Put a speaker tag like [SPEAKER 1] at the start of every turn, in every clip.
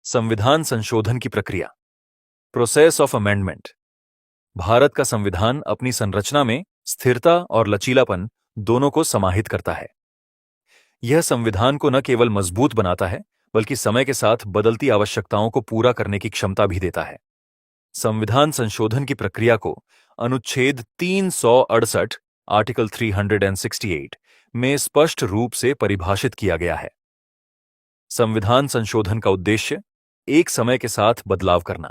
[SPEAKER 1] संविधान संशोधन की प्रक्रिया, प्रोसेस ऑफ अमेंडमेंट। भारत का संविधान अपनी संरचना में स्थिरता और लचीलापन दोनों को समाहित करता है। यह संविधान को न केवल मजबूत बनाता है, बल्कि समय के साथ बदलती आवश्यकताओं को पूरा करने की क्षमता भी देता है। संविधान संशोधन की प्रक्रिया को अनुच्छेद 368 आर्टिकल 368 में स्पष्ट रूप से परिभाषित किया गया है। संविधान संशोधन का उद्देश्य एक समय के साथ बदलाव करना,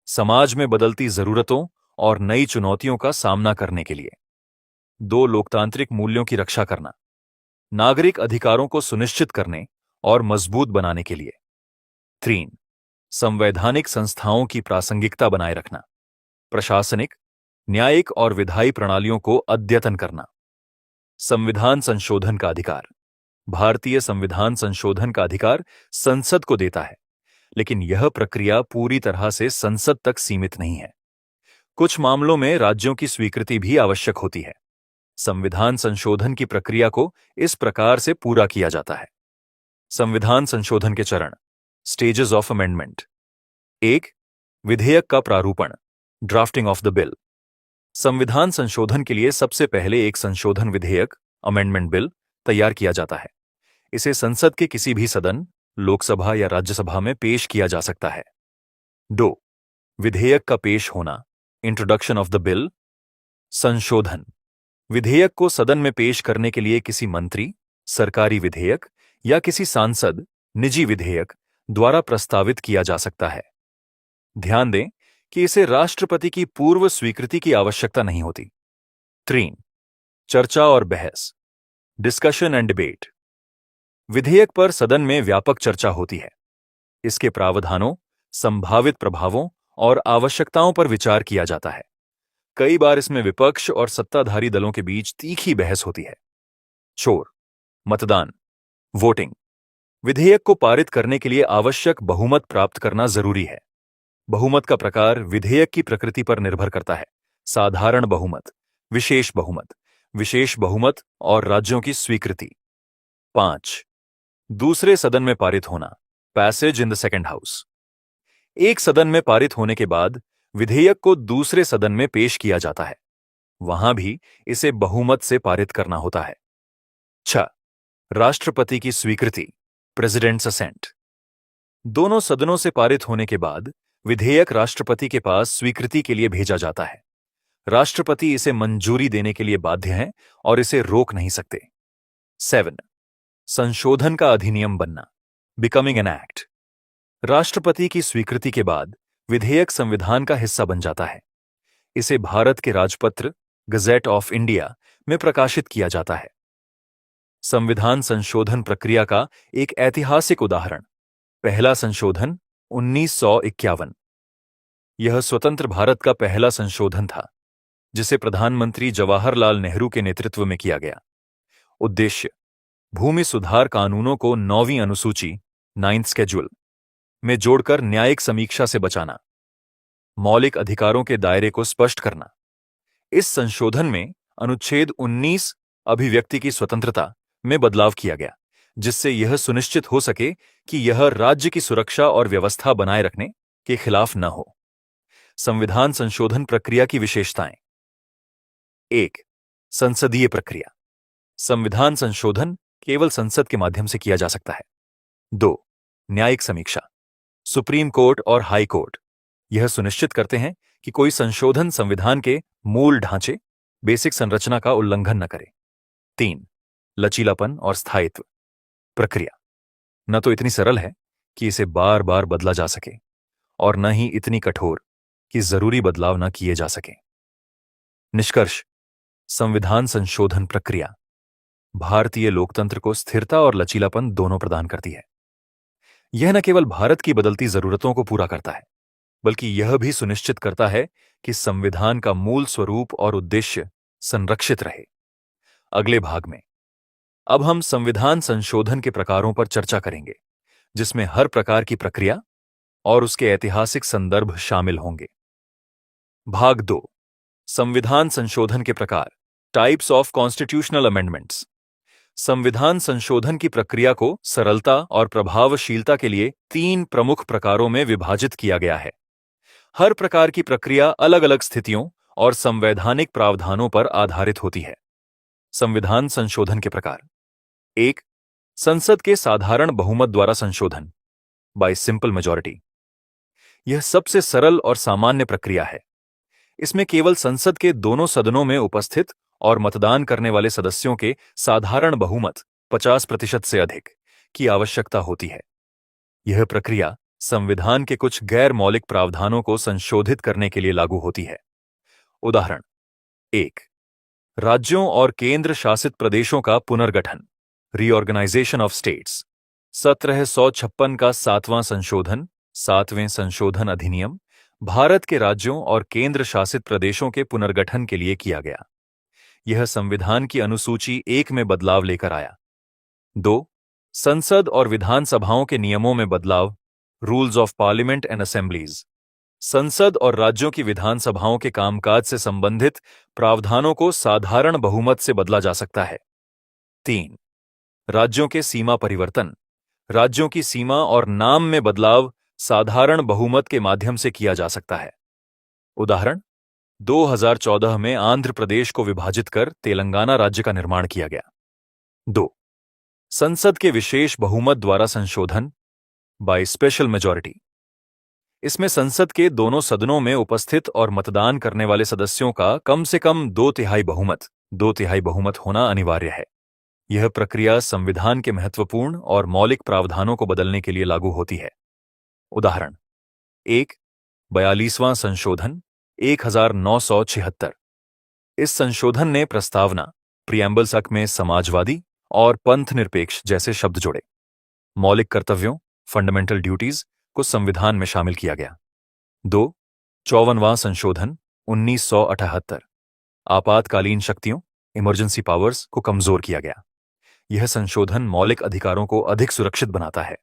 [SPEAKER 1] समाज में बदलती जरूरतों और नई चुनौतियों का सामना करने के लिए। दो, लोकतांत्रिक मूल्यों की रक्षा करना, नागरिक अधिकारों को सुनिश्चित करने और मजबूत बनाने के लिए। 3, संवैधानिक संस्थाओं की प्रासंगिकता बनाए रखना, प्रशासनिक, न्यायिक और विधायी प्रणालियों को अद्यतन करना। संविधान संशोधन का अधिकार। भारतीय संविधान संशोधन का अधिकार संसद को देता है, लेकिन यह प्रक्रिया पूरी तरह से संसद तक सीमित नहीं है। कुछ मामलों में राज्यों की स्वीकृति भी आवश्यक होती है। संविधान संशोधन की प्रक्रिया को इस प्रकार से पूरा किया जाता है। संविधान संशोधन के चरण, स्टेजेस ऑफ अमेंडमेंट। 1, विधेयक का प्रारूपण, ड्राफ्टिंग ऑफ द बिल। संविधान संशोधन के लिए सबसे पहले एक संशोधन विधेयक, अमेंडमेंट बिल, तैयार किया जाता है। इसे संसद के किसी भी सदन, लोकसभा या राज्यसभा में पेश किया जा सकता है। 2, विधेयक का पेश होना, इंट्रोडक्शन ऑफ द बिल। संशोधन, विधेयक को सदन में पेश करने के लिए किसी मंत्री, सरकारी विधेयक या किसी सांसद, निजी विधेयक द्वारा प्रस्तावित किया जा सकता है। ध्यान दें कि इसे राष्ट्रपति की पूर्व स्वीकृति की आवश्यकता नहीं होती। 3, चर्चा और बहस, डिस्कशन एंड डिबेट। विधेयक पर सदन में व्यापक चर्चा होती है। इसके प्रावधानों, संभावित प्रभावों और आवश्यकताओं पर विचार किया जाता है। कई बार इसमें विपक्ष और सत्ताधारी दलों के बीच तीखी बहस होती है। शोर, मतदान, वोटिंग। विधेयक को पारित करने के लिए आवश्यक बहुमत प्राप्त करना जरूरी है। बहुमत का प्रकार विधेयक की प्रकृति पर निर्भर करता है। साधारण बहुमत, विशेष बहुमत और राज्यों की स्वीकृति। 5, दूसरे सदन में पारित होना, passage in the second house. एक सदन में पारित होने के बाद विधेयक को दूसरे सदन में पेश किया जाता है। वहां भी इसे बहुमत से पारित करना होता है। 6, राष्ट्रपति की स्वीकृति, प्रेसिडेंट्स असेंट। दोनों सदनों से पारित होने के बाद विधेयक राष्ट्रपति के पास स्वीकृति के लिए भेजा जाता है। राष्ट्रपति इसे मंजूरी देने के लिए बाध्य हैं और इसे रोक नहीं सकते। 7, संशोधन का अधिनियम बनना, बिकमिंग एन एक्ट। राष्ट्रपति की स्वीकृति के बाद विधेयक संविधान का हिस्सा बन जाता है। इसे भारत के राजपत्र, गजेट ऑफ इंडिया में प्रकाशित किया जाता है। संविधान संशोधन प्रक्रिया का एक ऐतिहासिक उदाहरण, पहला संशोधन 1951। यह स्वतंत्र भारत का पहला संशोधन था, जिसे प्रधानमंत्री जवाहरलाल नेहरू के नेतृत्व में किया गया। उद्देश्य, भूमि सुधार कानूनों को 9वीं अनुसूची, 9th शेड्यूल में जोड़कर न्यायिक समीक्षा से बचाना, मौलिक अधिकारों के दायरे को स्पष्ट करना। इस संशोधन में अनुच्छेद 19, अभिव्यक्ति की स्वतंत्रता, में बदलाव किया गया, जिससे यह सुनिश्चित हो सके कि यह राज्य की सुरक्षा और व्यवस्था बनाए रखने के खिलाफ न हो। संविधान संशोधन प्रक्रिया की विशेषताएं। 1, संसदीय प्रक्रिया। संविधान संशोधन केवल संसद के माध्यम से किया जा सकता है। 2, न्यायिक समीक्षा। सुप्रीम कोर्ट और हाई कोर्ट यह सुनिश्चित करते हैं कि कोई संशोधन संविधान के मूल ढांचे, बेसिक संरचना का उल्लंघन न करे। 3, लचीलापन और स्थायित्व। प्रक्रिया न तो इतनी सरल है कि इसे बार बार बदला जा सके, और न ही इतनी कठोर कि जरूरी बदलाव न किए जा सके। निष्कर्ष, संविधान संशोधन प्रक्रिया भारतीय लोकतंत्र को स्थिरता और लचीलापन दोनों प्रदान करती है। यह न केवल भारत की बदलती जरूरतों को पूरा करता है, बल्कि यह भी सुनिश्चित करता है कि संविधान का मूल स्वरूप और उद्देश्य संरक्षित रहे। अगले भाग में अब हम संविधान संशोधन के प्रकारों पर चर्चा करेंगे, जिसमें हर प्रकार की प्रक्रिया और उसके ऐतिहासिक संदर्भ शामिल होंगे। भाग 2, संविधान संशोधन के प्रकार, टाइप्स ऑफ कॉन्स्टिट्यूशनल अमेंडमेंट्स। संविधान संशोधन की प्रक्रिया को सरलता और प्रभावशीलता के लिए 3 प्रमुख प्रकारों में विभाजित किया गया है। हर प्रकार की प्रक्रिया अलग-अलग स्थितियों और संवैधानिक प्रावधानों पर आधारित होती है। संविधान संशोधन के प्रकार। 1. संसद के साधारण बहुमत द्वारा संशोधन, बाय सिंपल मेजॉरिटी। यह सबसे सरल और सामान्य प्रक्रिया है। इसमें केवल संसद के दोनों सदनों में उपस्थित और मतदान करने वाले सदस्यों के साधारण बहुमत 50% से अधिक की आवश्यकता होती है। यह प्रक्रिया संविधान के कुछ गैर मौलिक प्रावधानों को संशोधित करने के लिए लागू होती है। उदाहरण 1. राज्यों और केंद्र शासित प्रदेशों का पुनर्गठन, रीऑर्गेनाइजेशन ऑफ स्टेट्स। 1756 का 7वां संशोधन, 7वें संशोधन अधिनियम भारत के राज्यों और केंद्र शासित प्रदेशों के पुनर्गठन के लिए किया गया। यह संविधान की अनुसूची 1 में बदलाव लेकर आया। 2. संसद और विधानसभाओं के नियमों में बदलाव, rules of parliament and assemblies. संसद और राज्यों की विधानसभाओं के कामकाज से संबंधित प्रावधानों को साधारण बहुमत से बदला जा सकता है। 3. राज्यों के सीमा परिवर्तन, राज्यों की सीमा और नाम में बदलाव साधारण बहुमत के माध्यम से किया जा सकता है। उदाहरण 2014 में आंध्र प्रदेश को विभाजित कर तेलंगाना राज्य का निर्माण किया गया। 2. संसद के विशेष बहुमत द्वारा संशोधन, बाय स्पेशल मेजॉरिटी। इसमें संसद के दोनों सदनों में उपस्थित और मतदान करने वाले सदस्यों का कम से कम 2/3 बहुमत होना अनिवार्य है। यह प्रक्रिया संविधान के महत्वपूर्ण और मौलिक प्रावधानों को बदलने के लिए लागू होती है। उदाहरण 1. 42वां संशोधन 1976। इस संशोधन ने प्रस्तावना, प्रियम्बल तक में समाजवादी और पंथ निरपेक्ष जैसे शब्द जोड़े। मौलिक कर्तव्यों, फंडामेंटल ड्यूटीज को संविधान में शामिल किया गया। 2. 54वां संशोधन 1978। आपातकालीन शक्तियों, इमरजेंसी पावर्स को कमजोर किया गया। यह संशोधन मौलिक अधिकारों को अधिक सुरक्षित बनाता है।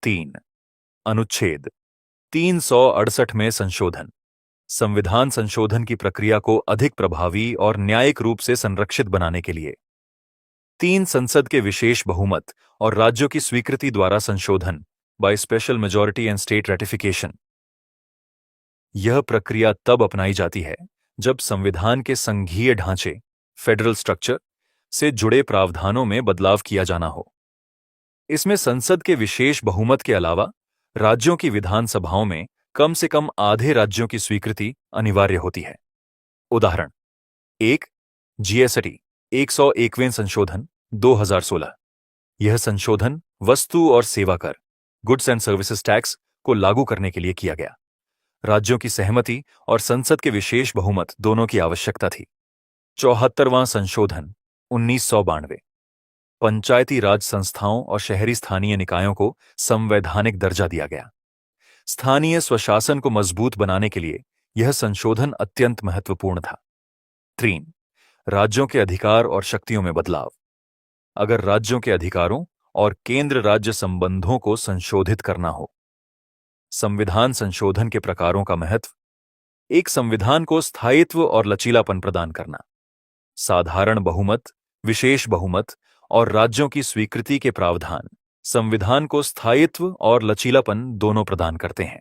[SPEAKER 1] 3. अनुच्छेद 368 में संशोधन, संविधान संशोधन की प्रक्रिया को अधिक प्रभावी और न्यायिक रूप से संरक्षित बनाने के लिए। 3. संसद के विशेष बहुमत और राज्यों की स्वीकृति द्वारा संशोधन, by special majority and state ratification. यह प्रक्रिया तब अपनाई जाती है जब संविधान के संघीय ढांचे, फेडरल स्ट्रक्चर से जुड़े प्रावधानों में बदलाव किया जाना हो। इसमें संसद के विशेष बहुमत के अलावा राज्यों की विधानसभाओं में कम से कम आधे राज्यों की स्वीकृति अनिवार्य होती है। उदाहरण 1. जीएसटी 101वें संशोधन 2016। यह संशोधन वस्तु और सेवा कर, गुड्स एंड सर्विसेज टैक्स को लागू करने के लिए किया गया। राज्यों की सहमति और संसद के विशेष बहुमत दोनों की आवश्यकता थी। 74वां संशोधन 1992। पंचायती राज संस्थाओं और शहरी स्थानीय निकायों को संवैधानिक दर्जा दिया गया। स्थानीय स्वशासन को मजबूत बनाने के लिए यह संशोधन अत्यंत महत्वपूर्ण था। 3. राज्यों के अधिकार और शक्तियों में बदलाव। अगर राज्यों के अधिकारों और केंद्र राज्य संबंधों को संशोधित करना हो। संविधान संशोधन के प्रकारों का महत्व। एक संविधान को स्थायित्व और लचीलापन प्रदान करना। साधारण बहुमत, विशेष बहुमत और राज्यों की स्वीकृति के प्रावधान संविधान को स्थायित्व और लचीलापन दोनों प्रदान करते हैं।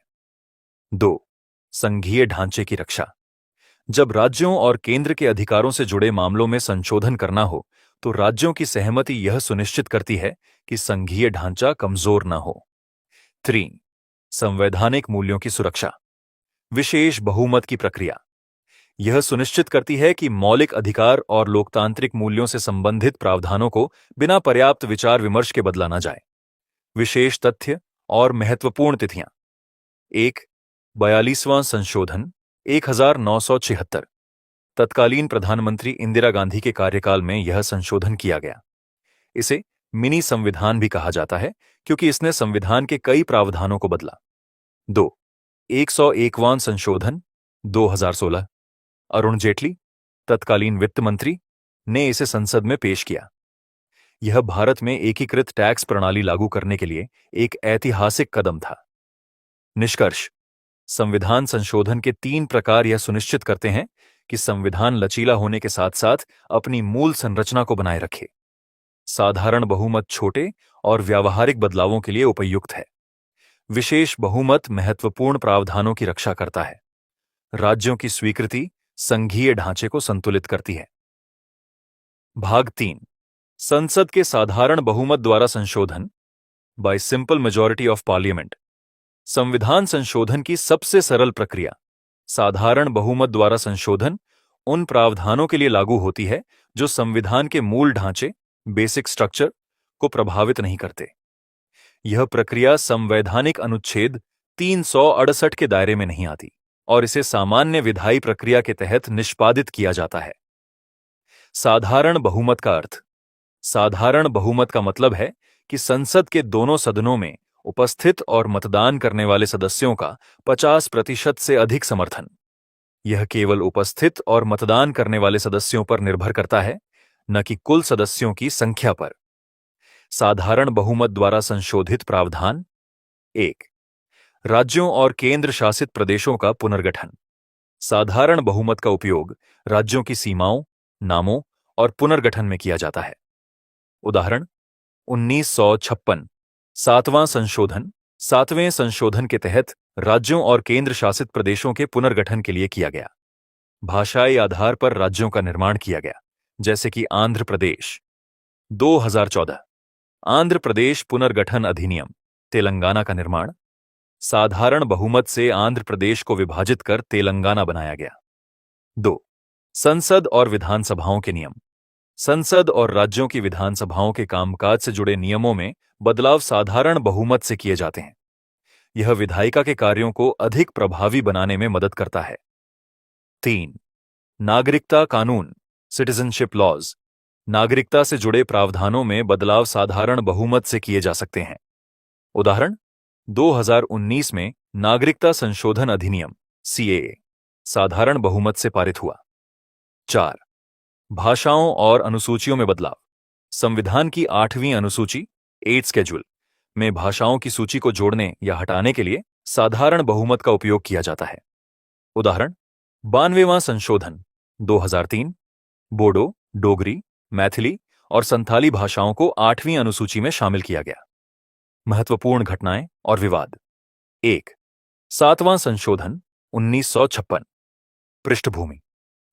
[SPEAKER 1] 2. संघीय ढांचे की रक्षा। जब राज्यों और केंद्र के अधिकारों से जुड़े मामलों में संशोधन करना हो तो राज्यों की सहमति यह सुनिश्चित करती है कि संघीय ढांचा कमजोर न हो। 3. संवैधानिक मूल्यों की सुरक्षा। विशेष बहुमत की प्रक्रिया यह सुनिश्चित करती है कि मौलिक अधिकार और लोकतांत्रिक मूल्यों से संबंधित प्रावधानों को बिना पर्याप्त विचार विमर्श के बदला न जाए। विशेष तथ्य और महत्वपूर्ण तिथियां। 1. 42वां संशोधन 1976। तत्कालीन प्रधानमंत्री इंदिरा गांधी के कार्यकाल में यह संशोधन किया गया। इसे मिनी संविधान भी कहा जाता है क्योंकि इसने संविधान के कई प्रावधानों को बदला। 2. 101वां संशोधन 2016। अरुण जेटली, तत्कालीन वित्त मंत्री, ने इसे संसद में पेश किया। यह भारत में एकीकृत टैक्स प्रणाली लागू करने के लिए एक ऐतिहासिक कदम था। निष्कर्ष: संविधान संशोधन के 3 प्रकार यह सुनिश्चित करते हैं कि संविधान लचीला होने के साथ साथ अपनी मूल संरचना को बनाए रखे। साधारण बहुमत छोटे और व्यावहारिक बदलावों के लिए उपयुक्त है। विशेष बहुमत महत्वपूर्ण प्रावधानों की रक्षा करता है। राज्यों की स्वीकृति संघीय ढांचे को संतुलित करती है। भाग 3, संसद के साधारण बहुमत द्वारा संशोधन bye simple majority of parliament. संविधान संशोधन की सबसे सरल प्रक्रिया साधारण बहुमत द्वारा संशोधन उन प्रावधानों के लिए लागू होती है जो संविधान के मूल ढांचे बेसिक स्ट्रक्चर को प्रभावित नहीं करते। यह प्रक्रिया संवैधानिक अनुच्छेद 368 के दायरे में नहीं आती और इसे सामान्य विधायी प्रक्रिया के तहत निष्पादित किया जाता है। साधारण बहुमत का अर्थ साधारण बहुमत का मतलब है कि संसद के दोनों सदनों में उपस्थित और मतदान करने वाले सदस्यों का 50% से अधिक समर्थन। यह केवल उपस्थित और मतदान करने वाले सदस्यों पर निर्भर करता है, न कि कुल सदस्यों की संख्या पर। साधारण बहुमत द्वारा संशोधित प्रावधान 1, राज्यों और केंद्र शासित प्रदेशों का पुनर्गठन। साधारण बहुमत का उपयोग राज्यों की सीमाओं, नामों और पुनर्गठन में किया जाता है। उदाहरण 1956 7वां संशोधन 7वें संशोधन के तहत राज्यों और केंद्र शासित प्रदेशों के पुनर्गठन के लिए किया गया। भाषाई आधार पर राज्यों का निर्माण किया गया, जैसे कि आंध्र प्रदेश। 2014 आंध्र प्रदेश पुनर्गठन अधिनियम तेलंगाना का निर्माण। साधारण बहुमत से आंध्र प्रदेश को विभाजित कर तेलंगाना बनाया गया। 2, संसद और विधानसभाओं के नियम। संसद और राज्यों की विधानसभाओं के कामकाज से जुड़े नियमों में बदलाव साधारण बहुमत से किए जाते हैं। यह विधायिका के कार्यों को अधिक प्रभावी बनाने में मदद करता है। 3, नागरिकता कानून सिटीजनशिप लॉज। नागरिकता से जुड़े प्रावधानों में बदलाव साधारण बहुमत से किए जा सकते हैं। उदाहरण 2019 में नागरिकता संशोधन अधिनियम CAA साधारण बहुमत से पारित हुआ। 4, भाषाओं और अनुसूचियों में बदलाव। संविधान की 8वीं अनुसूची 8 शेड्यूल में भाषाओं की सूची को जोड़ने या हटाने के लिए साधारण बहुमत का उपयोग किया जाता है। उदाहरण 92वां संशोधन 2003 बोडो, डोगरी, मैथिली और संथाली भाषाओं को 8वीं अनुसूची में शामिल किया गया। महत्वपूर्ण घटनाएं और विवाद। 1, 7वां संशोधन 1956। पृष्ठभूमि।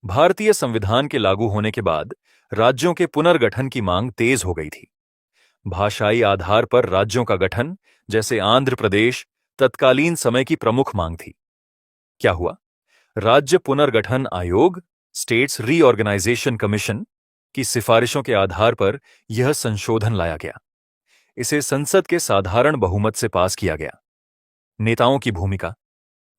[SPEAKER 1] भारतीय संविधान के लागू होने के बाद राज्यों के पुनर्गठन की मांग तेज हो गई थी। भाषाई आधार पर राज्यों का गठन, जैसे आंध्र प्रदेश, तत्कालीन समय की प्रमुख मांग थी। क्या हुआ? राज्य पुनर्गठन आयोग स्टेट्स रीऑर्गेनाइजेशन कमीशन की सिफारिशों के आधार पर यह संशोधन लाया गया। इसे संसद के साधारण बहुमत से पास किया गया। नेताओं की भूमिका।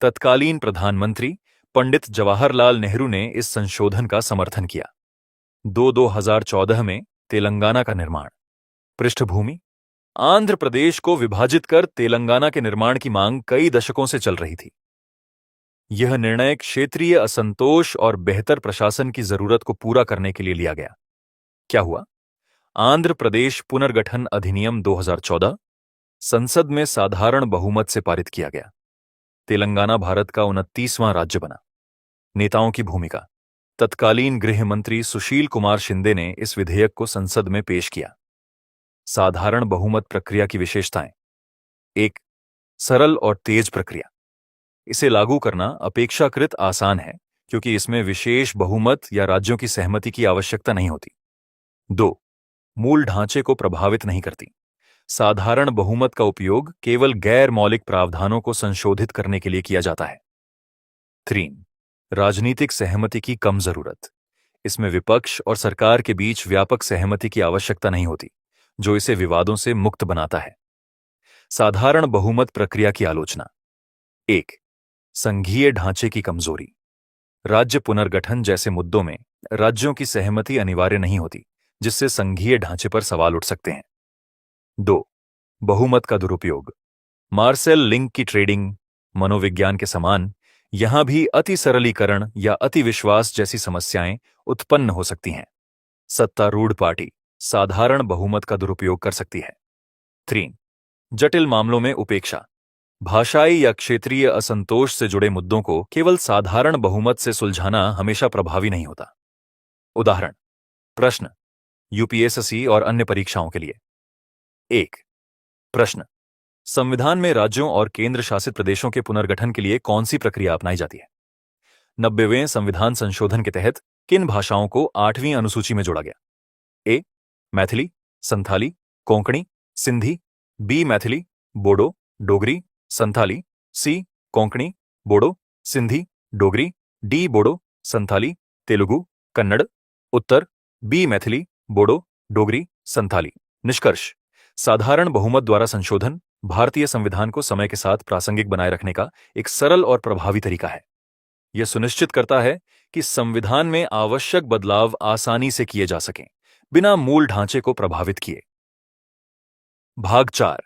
[SPEAKER 1] तत्कालीन प्रधानमंत्री पंडित जवाहरलाल नेहरू ने इस संशोधन का समर्थन किया। 2014 में तेलंगाना का निर्माण। पृष्ठभूमि। आंध्र प्रदेश को विभाजित कर तेलंगाना के निर्माण की मांग कई दशकों से चल रही थी। यह निर्णय क्षेत्रीय असंतोष और बेहतर प्रशासन की जरूरत को पूरा करने के लिए लिया गया। क्या हुआ? आंध्र प्रदेश पुनर्गठन अधिनियम 2014 संसद में साधारण बहुमत से पारित किया गया। तेलंगाना भारत का 29वां राज्य बना। नेताओं की भूमिका। तत्कालीन गृह मंत्री सुशील कुमार शिंदे ने इस विधेयक को संसद में पेश किया। साधारण बहुमत प्रक्रिया की विशेषताएं। 1, सरल और तेज प्रक्रिया। इसे लागू करना अपेक्षाकृत आसान है क्योंकि इसमें विशेष बहुमत या राज्यों की सहमति की आवश्यकता नहीं होती। 2, मूल ढांचे को प्रभावित नहीं करती। साधारण बहुमत का उपयोग केवल गैर मौलिक प्रावधानों को संशोधित करने के लिए किया जाता है। 3, राजनीतिक सहमति की कम जरूरत। इसमें विपक्ष और सरकार के बीच व्यापक सहमति की आवश्यकता नहीं होती, जो इसे विवादों से मुक्त बनाता है। साधारण बहुमत प्रक्रिया की आलोचना। 1, संघीय ढांचे की कमजोरी। राज्य पुनर्गठन जैसे मुद्दों में राज्यों की सहमति अनिवार्य नहीं होती, जिससे संघीय ढांचे पर सवाल उठ सकते हैं। 2, बहुमत का दुरुपयोग। मार्सेल लिंक की ट्रेडिंग मनोविज्ञान के समान यहां भी अति सरलीकरण या अति विश्वास जैसी समस्याएं उत्पन्न हो सकती हैं। सत्तारूढ़ पार्टी साधारण बहुमत का दुरुपयोग कर सकती है। 3, जटिल मामलों में उपेक्षा। भाषाई या क्षेत्रीय असंतोष से जुड़े मुद्दों को केवल साधारण बहुमत से सुलझाना हमेशा प्रभावी नहीं होता। उदाहरण। प्रश्न। यूपीएससी और अन्य परीक्षाओं के लिए। 1। प्रश्न, संविधान में राज्यों और केंद्र शासित प्रदेशों के पुनर्गठन के लिए कौन सी प्रक्रिया अपनाई जाती है? 90वें संविधान संशोधन के तहत किन भाषाओं को 8वीं अनुसूची में जोड़ा गया? ए. मैथिली, संथाली, कोंकणी, सिंधी। बी. मैथिली, बोडो, डोगरी, संथाली। सी. कोंकणी, बोडो, सिंधी, डोगरी। डी. बोडो, संथाली, तेलुगु, कन्नड़। उत्तर बी. मैथिली, बोडो, डोगरी, संथाली। निष्कर्ष, साधारण बहुमत द्वारा संशोधन भारतीय संविधान को समय के साथ प्रासंगिक बनाए रखने का एक सरल और प्रभावी तरीका है। यह सुनिश्चित करता है कि संविधान में आवश्यक बदलाव आसानी से किए जा सकें, बिना मूल ढांचे को प्रभावित किए। भाग 4,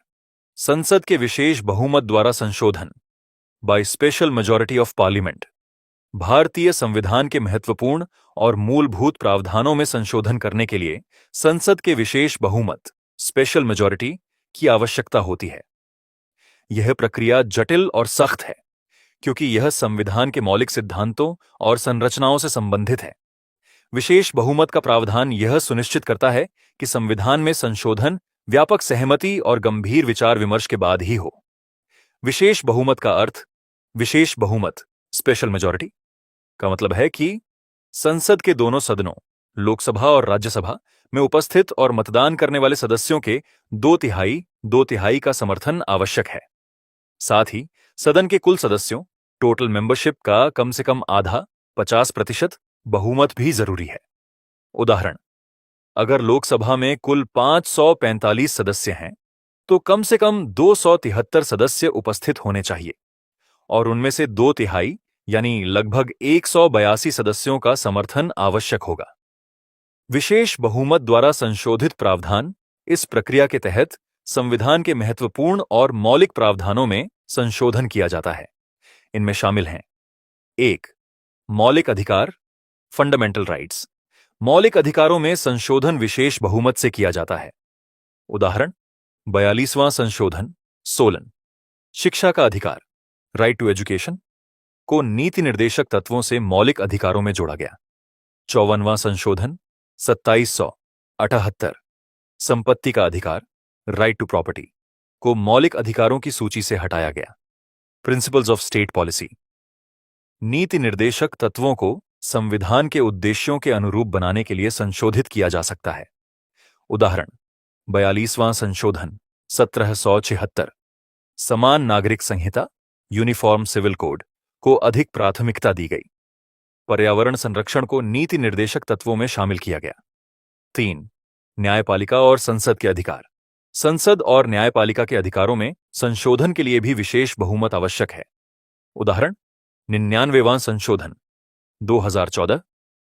[SPEAKER 1] संसद के विशेष बहुमत द्वारा संशोधन by special majority of parliament. भारतीय संविधान के महत्वपूर्ण और मूलभूत प्रावधानों में संशोधन करने के लिए संसद के विशेष बहुमत स्पेशल मेजॉरिटी की आवश्यकता होती है। यह प्रक्रिया जटिल और सख्त है क्योंकि यह संविधान के मौलिक सिद्धांतों और संरचनाओं से संबंधित है। विशेष बहुमत का प्रावधान यह सुनिश्चित करता है कि संविधान में संशोधन व्यापक सहमति और गंभीर विचार विमर्श के बाद ही हो। विशेष बहुमत का अर्थ, विशेष बहुमत स्पेशल मेजॉरिटी का मतलब है कि संसद के दोनों सदनों, लोकसभा और राज्यसभा में उपस्थित और मतदान करने वाले सदस्यों के 2/3 का समर्थन आवश्यक है। साथ ही सदन के कुल सदस्यों, टोटल मेंबरशिप का कम से कम आधा 50% बहुमत भी जरूरी है। उदाहरण, अगर लोकसभा में कुल 545 सदस्य हैं तो कम से कम 273 सदस्य उपस्थित होने चाहिए और उनमें से 2/3 यानी लगभग 182 सदस्यों का समर्थन आवश्यक होगा। विशेष बहुमत द्वारा संशोधित प्रावधान इस प्रक्रिया के तहत संविधान के महत्वपूर्ण और मौलिक प्रावधानों में संशोधन किया जाता है। इनमें शामिल हैं: 1. मौलिक अधिकार, फंडामेंटल राइट्स। मौलिक अधिकारों में संशोधन विशेष बहुमत से किया जाता है। उदाहरण, 42वां संशोधन सोलन, शिक्षा का अधिकार, राइट टू एजुकेशन को नीति निर्देशक तत्वों से मौलिक अधिकारों में जोड़ा गया। 54वां संशोधन 2778, संपत्ति का अधिकार, राइट टू प्रॉपर्टी को मौलिक अधिकारों की सूची से हटाया गया। प्रिंसिपल्स ऑफ स्टेट पॉलिसी, नीति निर्देशक तत्वों को संविधान के उद्देश्यों के अनुरूप बनाने के लिए संशोधित किया जा सकता है। उदाहरण, 42वां संशोधन 1776, समान नागरिक संहिता, यूनिफॉर्म सिविल कोड को अधिक प्राथमिकता दी गई। पर्यावरण संरक्षण को नीति निर्देशक तत्वों में शामिल किया गया। 3. न्यायपालिका और संसद के अधिकार। संसद और न्यायपालिका के अधिकारों में संशोधन के लिए भी विशेष बहुमत आवश्यक है। उदाहरण, 99वां संशोधन 2014,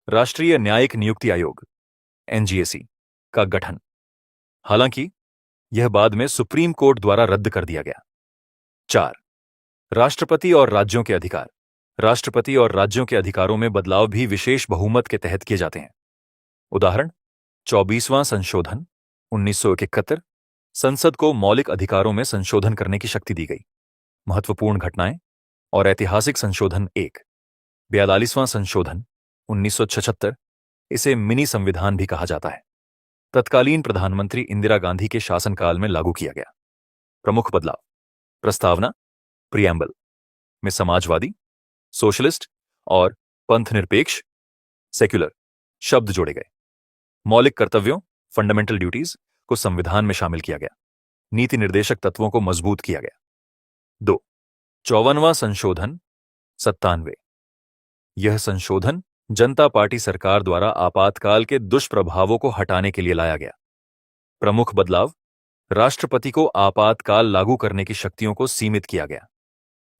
[SPEAKER 1] राष्ट्रीय न्यायिक नियुक्ति आयोग NGAC का गठन। हालांकि यह बाद में सुप्रीम कोर्ट द्वारा रद्द कर दिया गया। 4. राष्ट्रपति और राज्यों के अधिकार। राष्ट्रपति और राज्यों के अधिकारों में बदलाव भी विशेष बहुमत के तहत किए जाते हैं। उदाहरण, 24वां संशोधन 1971, संसद को मौलिक अधिकारों में संशोधन करने की शक्ति दी गई। महत्वपूर्ण घटनाएं और ऐतिहासिक संशोधन 1। 42वां संशोधन 1976, इसे मिनी संविधान भी कहा जाता है, तत्कालीन प्रधानमंत्री इंदिरा गांधी के शासनकाल में लागू किया गया। प्रमुख बदलाव: प्रस्तावना प्रियम्बल में समाजवादी, सोशलिस्ट और पंथनिरपेक्ष सेक्युलर शब्द जोड़े गए। मौलिक कर्तव्यों फंडामेंटल ड्यूटीज को संविधान में शामिल किया गया। नीति निर्देशक तत्वों को मजबूत किया गया। 2. 54वां संशोधन 97, यह संशोधन जनता पार्टी सरकार द्वारा आपातकाल के दुष्प्रभावों को हटाने के लिए लाया गया। प्रमुख बदलाव: राष्ट्रपति को आपातकाल लागू करने की शक्तियों को सीमित किया गया।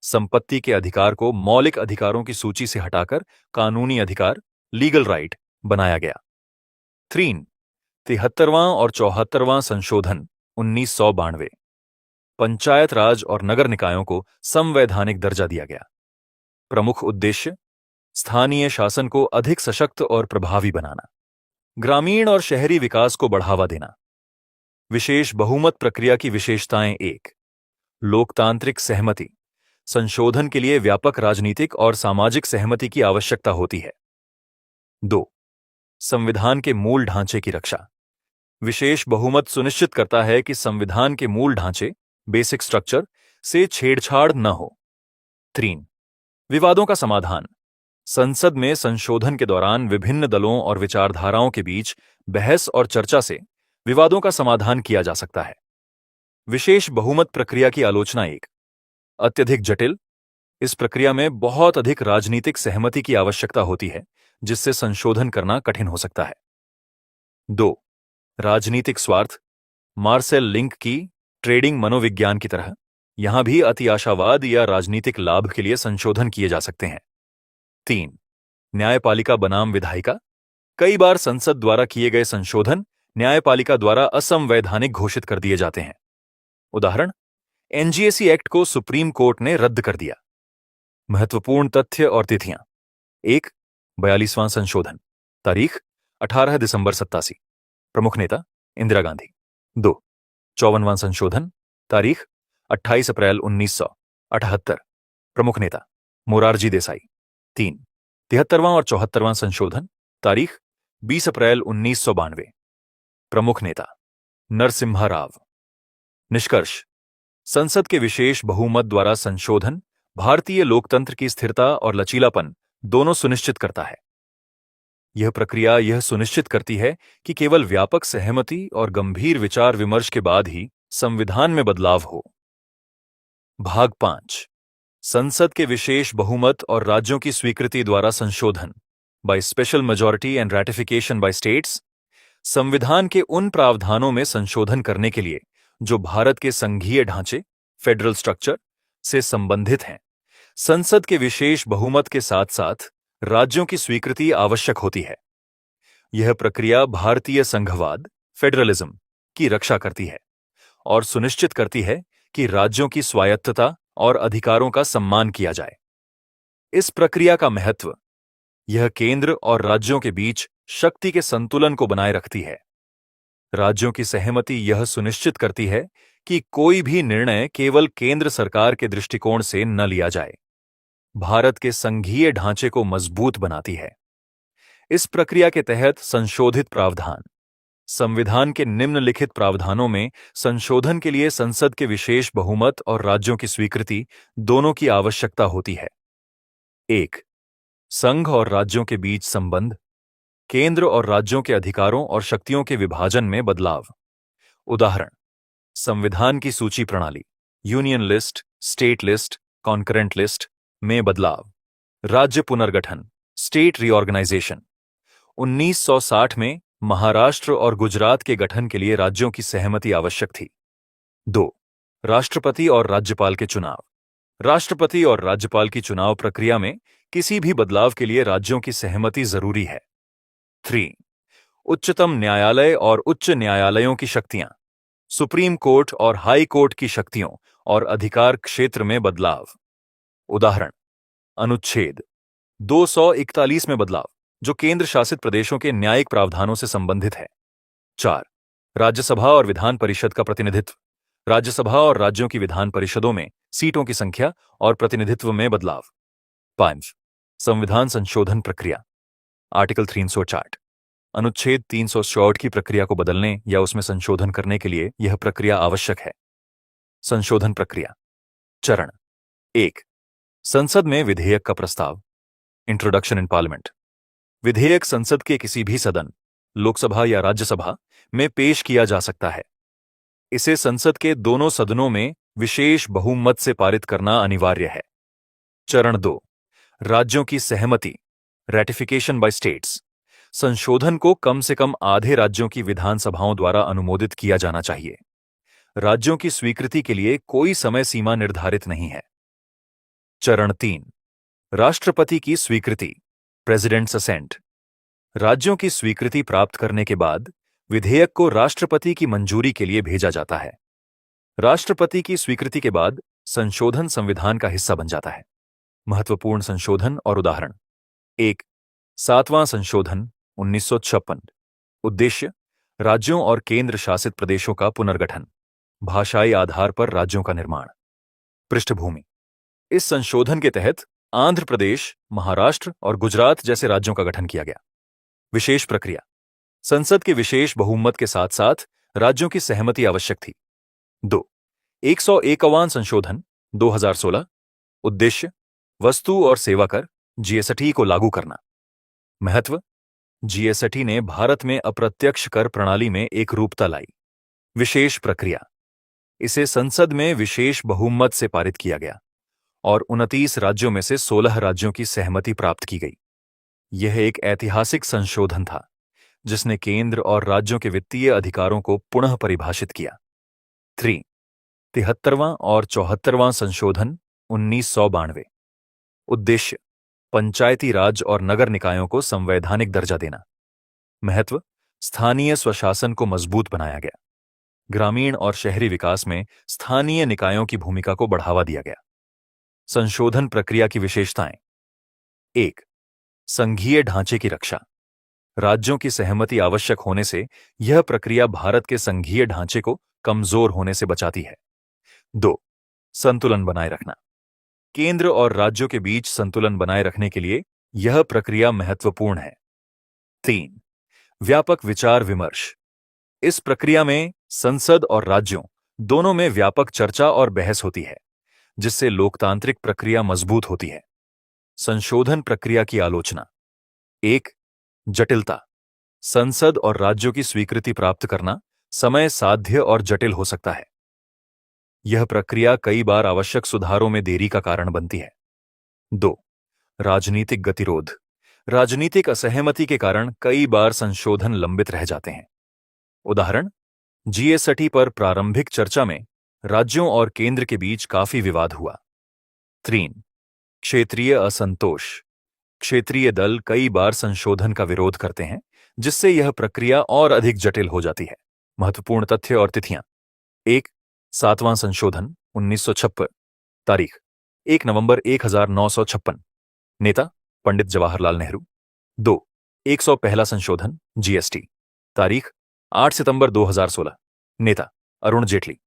[SPEAKER 1] संपत्ति के अधिकार को मौलिक अधिकारों की सूची से हटाकर कानूनी अधिकार लीगल राइट बनाया गया। 3. 73वां और 74वां संशोधन 1992, पंचायत राज और नगर निकायों को संवैधानिक दर्जा दिया गया। प्रमुख उद्देश्य: स्थानीय शासन को अधिक सशक्त और प्रभावी बनाना, ग्रामीण और शहरी विकास को बढ़ावा देना। विशेष बहुमत प्रक्रिया की विशेषताएं: 1. लोकतांत्रिक सहमति। संशोधन के लिए व्यापक राजनीतिक और सामाजिक सहमति की आवश्यकता होती है। 2. संविधान के मूल ढांचे की रक्षा। विशेष बहुमत सुनिश्चित करता है कि संविधान के मूल ढांचे बेसिक स्ट्रक्चर से छेड़छाड़ न हो। 3. विवादों का समाधान। संसद में संशोधन के दौरान विभिन्न दलों और विचारधाराओं के बीच बहस और चर्चा से विवादों का समाधान किया जा सकता है। विशेष बहुमत प्रक्रिया की आलोचना। 1. अत्यधिक जटिल। इस प्रक्रिया में बहुत अधिक राजनीतिक सहमति की आवश्यकता होती है, जिससे संशोधन करना कठिन हो सकता है। 2. राजनीतिक स्वार्थ। मार्सेल लिंक की ट्रेडिंग मनोविज्ञान की तरह यहां भी अति आशावाद या राजनीतिक लाभ के लिए संशोधन किए जा सकते हैं। 3. न्यायपालिका बनाम विधायिका। कई बार संसद द्वारा किए गए संशोधन न्यायपालिका द्वारा असंवैधानिक घोषित कर दिए जाते हैं। उदाहरण, एनजीएसी एक्ट को सुप्रीम कोर्ट ने रद्द कर दिया। महत्वपूर्ण तथ्य और तिथियां। 1. 42वां संशोधन। तारीख 18 दिसंबर 87। प्रमुख नेता इंदिरा गांधी। 2. 54वां संशोधन। तारीख 28 अप्रैल 1978। प्रमुख नेता मोरारजी देसाई। 3. 73वां और 74वां संशोधन। तारीख 20 अप्रैल 1992। प्रमुख नेता नरसिम्हा राव। निष्कर्ष, संसद के विशेष बहुमत द्वारा संशोधन भारतीय लोकतंत्र की स्थिरता और लचीलापन दोनों सुनिश्चित करता है। यह प्रक्रिया यह सुनिश्चित करती है कि केवल व्यापक सहमति और गंभीर विचार विमर्श के बाद ही संविधान में बदलाव हो। भाग 5। संसद के विशेष बहुमत और राज्यों की स्वीकृति द्वारा संशोधन by special majority and ratification by states. संविधान के उन प्रावधानों में संशोधन करने के लिए जो भारत के संघीय ढांचे फेडरल स्ट्रक्चर से संबंधित हैं, संसद के विशेष बहुमत के साथ साथ राज्यों की स्वीकृति आवश्यक होती है। यह प्रक्रिया भारतीय संघवाद फेडरलिज्म की रक्षा करती है और सुनिश्चित करती है कि राज्यों की स्वायत्तता और अधिकारों का सम्मान किया जाए। इस प्रक्रिया का महत्व, यह केंद्र और राज्यों के बीच शक्ति के संतुलन को बनाए रखती है। राज्यों की सहमति यह सुनिश्चित करती है कि कोई भी निर्णय केवल केंद्र सरकार के दृष्टिकोण से न लिया जाए। भारत के संघीय ढांचे को मजबूत बनाती है। इस प्रक्रिया के तहत संशोधित प्रावधान। संविधान के निम्नलिखित प्रावधानों में संशोधन के लिए संसद के विशेष बहुमत और राज्यों की स्वीकृति दोनों की आवश्यकता होती है। 1. संघ और राज्यों के बीच संबंध। केंद्र और राज्यों के अधिकारों और शक्तियों के विभाजन में बदलाव। उदाहरण, संविधान की सूची प्रणाली union list, state list, concurrent list में बदलाव। राज्य पुनर्गठन स्टेट रीऑर्गेनाइजेशन। 1960 में महाराष्ट्र और गुजरात के गठन के लिए राज्यों की सहमति आवश्यक थी। 2. राष्ट्रपति और राज्यपाल के चुनाव। राष्ट्रपति और राज्यपाल की चुनाव प्रक्रिया में किसी भी बदलाव के लिए राज्यों की सहमति जरूरी है। 3. उच्चतम न्यायालय और उच्च न्यायालयों की शक्तियां। सुप्रीम कोर्ट और हाई कोर्ट की शक्तियों और अधिकार क्षेत्र में बदलाव। उदाहरण, अनुच्छेद 241 में बदलाव, जो केंद्र शासित प्रदेशों के न्यायिक प्रावधानों से संबंधित है। 4. राज्यसभा और विधान परिषद का प्रतिनिधित्व। राज्यसभा और राज्यों की विधान परिषदों में सीटों की संख्या और प्रतिनिधित्व में बदलाव। 5. संविधान संशोधन प्रक्रिया। आर्टिकल 360। अनुच्छेद 364 की प्रक्रिया को बदलने या उसमें संशोधन करने के लिए यह प्रक्रिया आवश्यक है। संशोधन प्रक्रिया। चरण 1. संसद में विधेयक का प्रस्ताव। Introduction in parliament. विधेयक संसद के किसी भी सदन, लोकसभा या राज्यसभा में पेश किया जा सकता है। इसे संसद के दोनों सदनों में विशेष बहुमत से पारित करना अनिवार्य है। चरण 2. राज्यों की सहमति रैटिफिकेशन बाय स्टेट्स। संशोधन को कम से कम आधे राज्यों की विधानसभाओं द्वारा अनुमोदित किया जाना चाहिए। राज्यों की स्वीकृति के लिए कोई समय सीमा निर्धारित नहीं है। चरण 3. राष्ट्रपति की स्वीकृति प्रेसिडेंट्स असेंट। राज्यों की स्वीकृति प्राप्त करने के बाद विधेयक को राष्ट्रपति की मंजूरी के लिए भेजा जाता है। राष्ट्रपति की स्वीकृति के बाद संशोधन संविधान का हिस्सा बन जाता है। महत्वपूर्ण संशोधन और उदाहरण। 1. 7वां संशोधन 1956। उद्देश्य, राज्यों और केंद्र शासित प्रदेशों का पुनर्गठन, भाषाई आधार पर राज्यों का निर्माण। पृष्ठभूमि, इस संशोधन के तहत आंध्र प्रदेश, महाराष्ट्र और गुजरात जैसे राज्यों का गठन किया गया। विशेष प्रक्रिया, संसद के विशेष बहुमत के साथ साथ राज्यों की सहमति आवश्यक थी। 2. 101वां संशोधन 2016। उद्देश्य वस्तु और सेवा कर जीएसटी को लागू करना। महत्व जीएसटी ने भारत में अप्रत्यक्ष कर प्रणाली में एक रूपता लाई। विशेष प्रक्रिया इसे संसद में विशेष बहुमत से पारित किया गया और 29 राज्यों में से 16 राज्यों की सहमति प्राप्त की गई। यह एक ऐतिहासिक संशोधन था जिसने केंद्र और राज्यों के वित्तीय अधिकारों को पुनः परिभाषित किया। 3. 73वां और 74वां संशोधन 1992। उद्देश्य पंचायती राज और नगर निकायों को संवैधानिक दर्जा देना। महत्व स्थानीय स्वशासन को मजबूत बनाया गया। ग्रामीण और शहरी विकास में स्थानीय निकायों की भूमिका को बढ़ावा दिया गया। संशोधन प्रक्रिया की विशेषताएं। 1. संघीय ढांचे की रक्षा। राज्यों की सहमति आवश्यक होने से यह प्रक्रिया भारत के संघीय ढांचे को कमजोर होने से बचाती है। 2. संतुलन बनाए रखना। केंद्र और राज्यों के बीच संतुलन बनाए रखने के लिए यह प्रक्रिया महत्वपूर्ण है। 3. व्यापक विचार विमर्श। इस प्रक्रिया में संसद और राज्यों दोनों में व्यापक चर्चा और बहस होती है, जिससे लोकतांत्रिक प्रक्रिया मजबूत होती है। संशोधन प्रक्रिया की आलोचना। 1. जटिलता। संसद और राज्यों की स्वीकृति प्राप्त करना समय साध्य और जटिल हो सकता है। यह प्रक्रिया कई बार आवश्यक सुधारों में देरी का कारण बनती है। 2. राजनीतिक गतिरोध। राजनीतिक असहमति के कारण कई बार संशोधन लंबित रह जाते हैं। उदाहरण जीएसटी पर प्रारंभिक चर्चा में राज्यों और केंद्र के बीच काफी विवाद हुआ। 3. क्षेत्रीय असंतोष। क्षेत्रीय दल कई बार संशोधन का विरोध करते हैं, जिससे यह प्रक्रिया और अधिक जटिल हो जाती है। महत्वपूर्ण तथ्य और तिथियां। 1. 7वां संशोधन 1956। तारीख 1 नवंबर 1956। नेता पंडित जवाहरलाल नेहरू। 2. 101 संशोधन जीएसटी। तारीख 8 सितंबर 2016। नेता अरुण जेटली।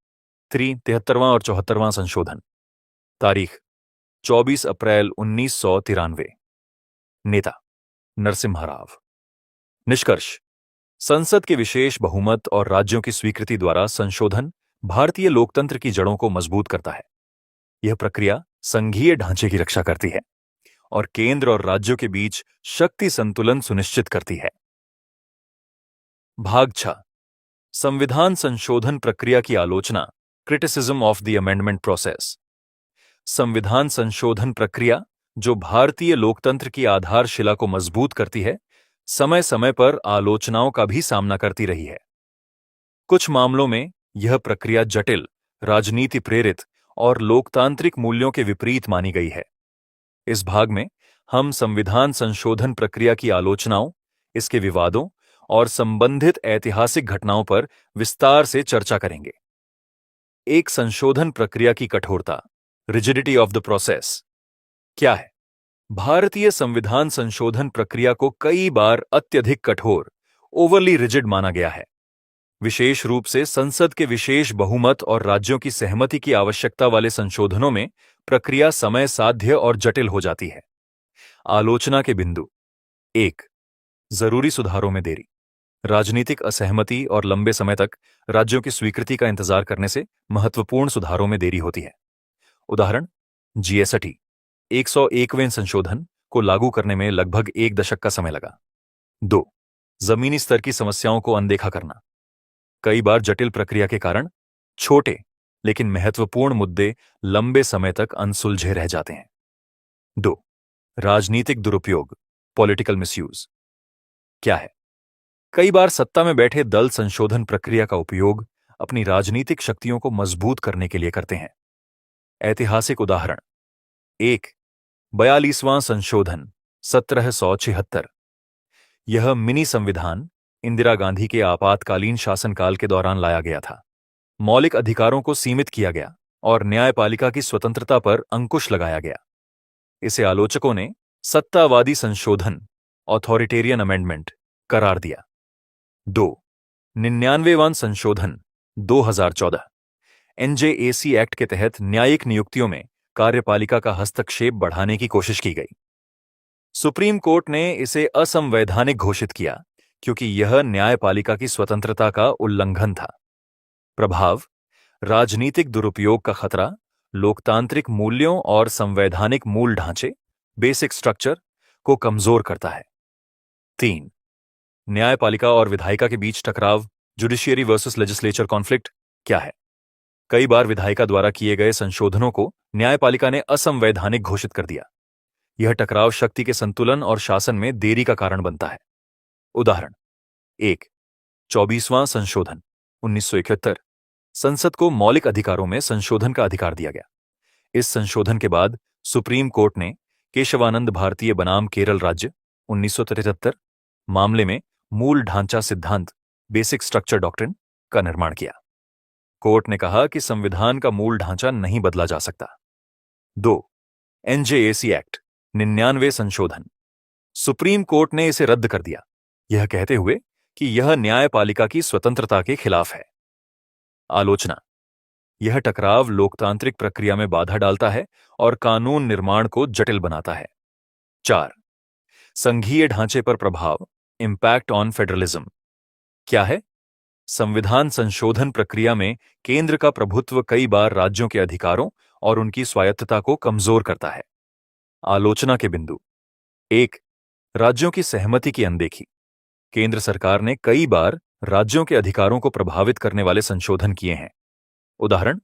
[SPEAKER 1] 3. 73वां और 74वां संशोधन। तारीख 24 अप्रैल 1993। नेता नरसिम्हा राव। निष्कर्ष संसद के विशेष बहुमत और राज्यों की स्वीकृति द्वारा संशोधन भारतीय लोकतंत्र की जड़ों को मजबूत करता है। यह प्रक्रिया संघीय ढांचे की रक्षा करती है और केंद्र और राज्यों के बीच शक्ति संतुलन सुनिश्चित करती है। भाग 6 संविधान संशोधन प्रक्रिया की आलोचना। Criticism of the amendment process. संविधान संशोधन प्रक्रिया, जो भारतीय लोकतंत्र की आधारशिला को मजबूत करती है, समय समय पर आलोचनाओं का भी सामना करती रही है। कुछ मामलों में यह प्रक्रिया जटिल, राजनीति प्रेरित और लोकतांत्रिक मूल्यों के विपरीत मानी गई है। इस भाग में हम संविधान संशोधन प्रक्रिया की आलोचनाओं, इसके विवादों और संबंधित ऐतिहासिक घटनाओं पर विस्तार से चर्चा करेंगे। एक संशोधन प्रक्रिया की कठोरता, रिजिडिटी ऑफ द प्रोसेस, क्या है? भारतीय संविधान संशोधन प्रक्रिया को कई बार अत्यधिक कठोर, ओवरली रिजिड माना गया है। विशेष रूप से संसद के विशेष बहुमत और राज्यों की सहमति की आवश्यकता वाले संशोधनों में प्रक्रिया समय साध्य और जटिल हो जाती है। आलोचना के बिंदु। 1. जरूरी सुधारों में देरी। राजनीतिक असहमति और लंबे समय तक राज्यों की स्वीकृति का इंतजार करने से महत्वपूर्ण सुधारों में देरी होती है। उदाहरण जीएसटी 101वें संशोधन को लागू करने में लगभग 1 दशक का समय लगा। 2. जमीनी स्तर की समस्याओं को अनदेखा करना। कई बार जटिल प्रक्रिया के कारण छोटे लेकिन महत्वपूर्ण मुद्दे लंबे समय तक अनसुलझे रह जाते हैं। 2. राजनीतिक दुरुपयोग, पॉलिटिकल मिसयूज, क्या है? कई बार सत्ता में बैठे दल संशोधन प्रक्रिया का उपयोग अपनी राजनीतिक शक्तियों को मजबूत करने के लिए करते हैं। ऐतिहासिक उदाहरण 1. 42वां संशोधन 1776। यह मिनी संविधान इंदिरा गांधी के आपातकालीन शासनकाल के दौरान लाया गया था। मौलिक अधिकारों को सीमित किया गया और न्यायपालिका की स्वतंत्रता पर अंकुश लगाया गया। इसे आलोचकों ने सत्तावादी संशोधन, ऑथोरिटेरियन अमेंडमेंट, करार दिया। 2. 99वां संशोधन 2014। एनजेएसी एक्ट के तहत न्यायिक नियुक्तियों में कार्यपालिका का हस्तक्षेप बढ़ाने की कोशिश की गई। सुप्रीम कोर्ट ने इसे असंवैधानिक घोषित किया क्योंकि यह न्यायपालिका की स्वतंत्रता का उल्लंघन था। प्रभाव: राजनीतिक दुरुपयोग का खतरा, लोकतांत्रिक मूल्यों और संवैधानिक मूल ढांचे बेसिक स्ट्रक्चर को कमजोर करता है। 3. न्यायपालिका और विधायिका के बीच टकराव, जुडिशियरी वर्सेस लेजिस्लेचर कॉन्फ्लिक्ट क्या है? कई बार विधायिका द्वारा किए गए संशोधनों को न्यायपालिका ने असंवैधानिक घोषित कर दिया। यह टकराव शक्ति के संतुलन और शासन में देरी का कारण बनता है। उदाहरण: 1. 24वां संशोधन 1971, संसद को मौलिक अधिकारों में संशोधन का अधिकार दिया गया। इस संशोधन के बाद सुप्रीम कोर्ट ने केशवानंद भारतीय बनाम केरल राज्य 1973 मामले में मूल ढांचा सिद्धांत बेसिक स्ट्रक्चर डॉक्ट्रिन का निर्माण किया। कोर्ट ने कहा कि संविधान का मूल ढांचा नहीं बदला जा सकता। 2. एनजेएसी एक्ट 99 संशोधन, सुप्रीम कोर्ट ने इसे रद्द कर दिया, यह कहते हुए कि यह न्यायपालिका की स्वतंत्रता के खिलाफ है। आलोचना: यह टकराव लोकतांत्रिक प्रक्रिया में बाधा डालता है और कानून निर्माण को जटिल बनाता है। 4. संघीय ढांचे पर प्रभाव, इम्पैक्ट ऑन फेडरलिज्म क्या है? संविधान संशोधन प्रक्रिया में केंद्र का प्रभुत्व कई बार राज्यों के अधिकारों और उनकी स्वायत्तता को कमजोर करता है। आलोचना के बिंदु: 1. राज्यों की सहमति की अनदेखी, केंद्र सरकार ने कई बार राज्यों के अधिकारों को प्रभावित करने वाले संशोधन किए हैं। उदाहरण: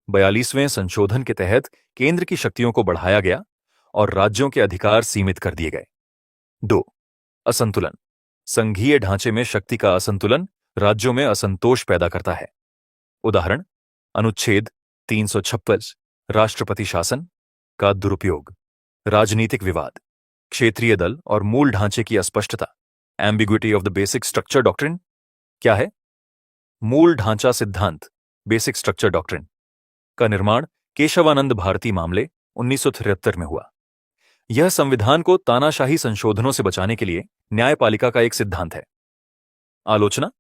[SPEAKER 1] 42वें संशोधन के तहत केंद्र की शक्तियों को बढ़ाया गया और राज्यों के अधिकार सीमित कर दिए गए। 2. असंतुलन, संघीय ढांचे में शक्ति का असंतुलन राज्यों में असंतोष पैदा करता है। उदाहरण: अनुच्छेद 356 राष्ट्रपति शासन का दुरुपयोग, राजनीतिक विवाद, क्षेत्रीय दल और मूल ढांचे की अस्पष्टता, ambiguity of the basic structure doctrine क्या है? मूल ढांचा सिद्धांत बेसिक स्ट्रक्चर डॉक्ट्रिन का निर्माण केशवानंद भारती मामले 1973 में हुआ। यह संविधान को तानाशाही संशोधनों से बचाने के लिए न्यायपालिका का एक सिद्धांत है। आलोचना: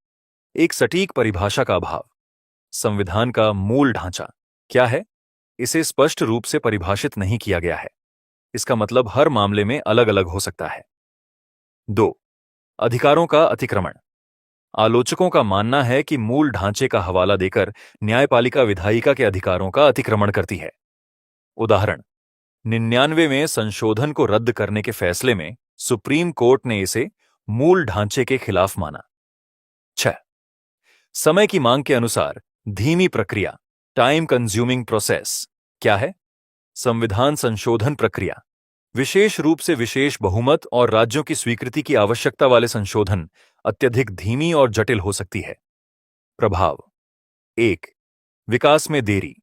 [SPEAKER 1] एक सटीक परिभाषा का अभाव, संविधान का मूल ढांचा क्या है, इसे स्पष्ट रूप से परिभाषित नहीं किया गया है। इसका मतलब हर मामले में अलग अलग हो सकता है। 2. अधिकारों का अतिक्रमण, आलोचकों का मानना है कि मूल ढांचे का हवाला देकर न्यायपालिका विधायिका के अधिकारों का अतिक्रमण करती है। उदाहरण: 99वें संशोधन को रद्द करने के फैसले में सुप्रीम कोर्ट ने इसे मूल ढांचे के खिलाफ माना। 6. समय की मांग के अनुसार धीमी प्रक्रिया, टाइम कंज्यूमिंग प्रोसेस क्या है? संविधान संशोधन प्रक्रिया, विशेष रूप से विशेष बहुमत और राज्यों की स्वीकृति की आवश्यकता वाले संशोधन अत्यधिक धीमी और जटिल हो सकती है। प्रभाव: 1. विकास में देरी,